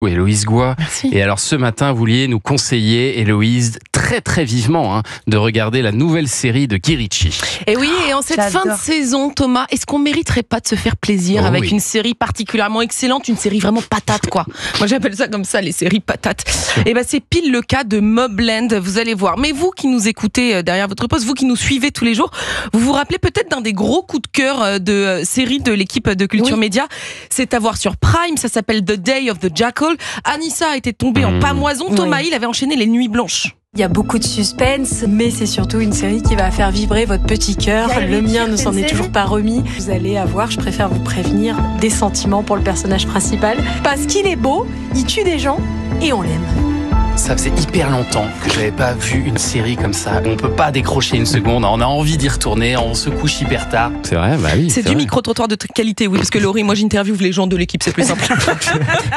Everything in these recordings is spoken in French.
Héloïse Goua. Merci. Et alors ce matin, vous vouliez nous conseiller, Héloïse, très vivement, de regarder la nouvelle série de Guy Ritchie. Et oui, et en cette fin de saison, Thomas, est-ce qu'on mériterait pas de se faire plaisir avec une série particulièrement excellente, une série vraiment patate, quoi. Moi j'appelle ça comme ça, les séries patates. Et ben c'est pile le cas de Mobland, vous allez voir. Mais vous qui nous écoutez derrière votre poste, vous qui nous suivez tous les jours, vous vous rappelez peut-être d'un des gros coups de cœur de série de l'équipe de Culture Média. C'est à voir sur Prime, ça s'appelle The Day of the Jackal. Anissa était tombée en pamoison, Thomas il avait enchaîné les Nuits Blanches. Il y a beaucoup de suspense, mais c'est surtout une série qui va faire vibrer votre petit cœur. Le mien ne s'en est toujours pas remis. Vous allez avoir, je préfère vous prévenir, des sentiments pour le personnage principal. Parce qu'il est beau, il tue des gens et on l'aime. Ça faisait hyper longtemps que j'avais pas vu une série comme ça. On peut pas décrocher une seconde, on a envie d'y retourner, on se couche hyper tard. C'est vrai, bah oui. C'est du micro-trottoir de qualité, oui, parce que Laurie, moi j'interviewe les gens de l'équipe, c'est plus simple.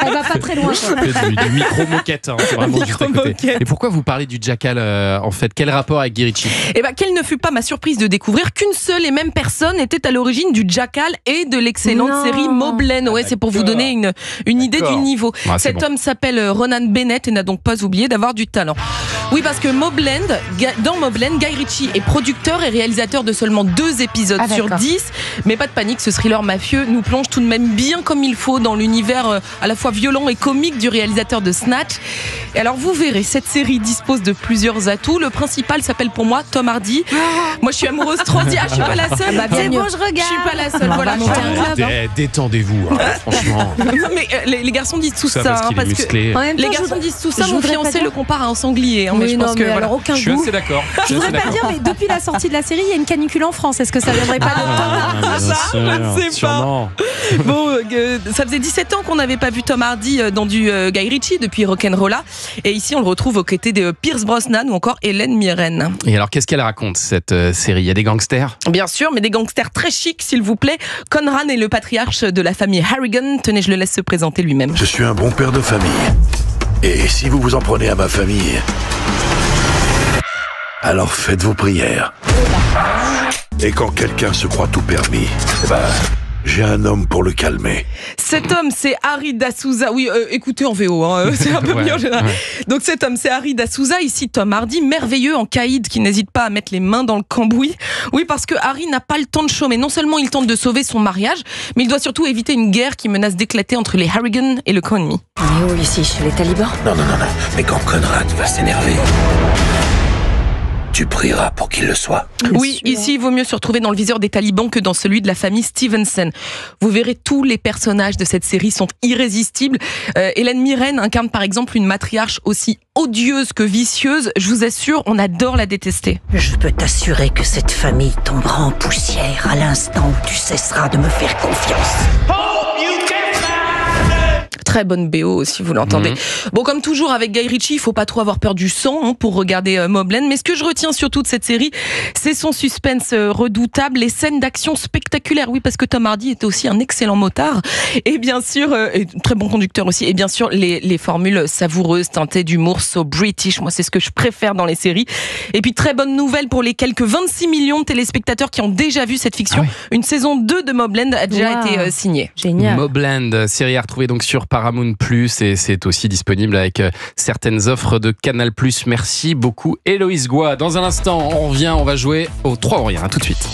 Elle va pas très loin. Du micro-moquette, c'est vraiment juste à côté. Et pourquoi vous parlez du Jackal, en fait? Quel rapport avec Guy Ritchie? Eh ben, quelle ne fut pas ma surprise de découvrir qu'une seule et même personne était à l'origine du Jackal et de l'excellente série Mobland. Ouais, c'est pour vous donner une idée du niveau. Ah, Cet homme s'appelle Ronan Bennett et n'a donc pas oublié d'avoir du talent. Oui, parce que dans Mobland, Guy Ritchie est producteur et réalisateur de seulement 2 épisodes sur 10. Mais pas de panique, ce thriller mafieux nous plonge tout de même bien comme il faut dans l'univers à la fois violent et comique du réalisateur de Snatch. Et alors vous verrez, cette série dispose de plusieurs atouts. Le principal s'appelle pour moi Tom Hardy. Moi je suis amoureuse trop. Je suis pas la seule. C'est bon, je regarde. Je suis pas la seule. Voilà, je suis un club. Détendez-vous, franchement. Mais les garçons disent tout ça, parce que les garçons disent tout ça. Mon fiancé le compare à un sanglier. Mais je pense que alors aucun goût. Je suis assez d'accord. Je voudrais pas dire, mais depuis la sortie de la série, il y a une canicule en France. Est-ce que ça viendrait pas Je ne sais pas. Bon, ça faisait 17 ans qu'on n'avait pas vu Tom Hardy dans du Guy Ritchie depuis Rock'n'Rolla. Et ici, on le retrouve aux côtés de Pierce Brosnan ou encore Hélène Mirren. Et alors, qu'est-ce qu'elle raconte, cette série? Il y a des gangsters? Bien sûr, mais des gangsters très chics, s'il vous plaît. Conran est le patriarche de la famille Harrigan. Tenez, je le laisse se présenter lui-même. Je suis un bon père de famille. Et si vous vous en prenez à ma famille, alors faites vos prières. Et quand quelqu'un se croit tout permis, j'ai un homme pour le calmer. Cet homme, c'est Harry D'Souza. Oui, écoutez en VO, c'est un peu mieux en général. Donc cet homme, c'est Harry D'Souza. Ici, Tom Hardy, merveilleux en caïd, qui n'hésite pas à mettre les mains dans le cambouis. Oui, parce que Harry n'a pas le temps de chômer. Non seulement il tente de sauver son mariage, mais il doit surtout éviter une guerre qui menace d'éclater entre les Harrigan et le Conmi. On est où ici, chez les talibans? Non. Mais quand Conrad va s'énerver, tu prieras pour qu'il le soit. Oui, ici, il vaut mieux se retrouver dans le viseur des talibans que dans celui de la famille Stevenson. Vous verrez, tous les personnages de cette série sont irrésistibles. Hélène Mirren incarne par exemple une matriarche aussi odieuse que vicieuse. Je vous assure, on adore la détester. Je peux t'assurer que cette famille tombera en poussière à l'instant où tu cesseras de me faire confiance. Très bonne BO, si vous l'entendez. Bon, comme toujours avec Guy Ritchie, il faut pas trop avoir peur du sang pour regarder Mobland. Mais ce que je retiens surtout de cette série, c'est son suspense redoutable, les scènes d'action spectaculaires. Oui, parce que Tom Hardy était aussi un excellent motard. Et bien sûr, et très bon conducteur aussi. Et bien sûr, les formules savoureuses, teintées d'humour, so British. Moi, c'est ce que je préfère dans les séries. Et puis, très bonne nouvelle pour les quelques 26 millions de téléspectateurs qui ont déjà vu cette fiction. Une saison 2 de Mobland a déjà été signée. Génial. Mobland, série à retrouver donc sur Paramount+, et c'est aussi disponible avec certaines offres de Canal+. Merci beaucoup, Héloïse Goua. Dans un instant, on revient, on va jouer au 3 ou rien. À tout de suite.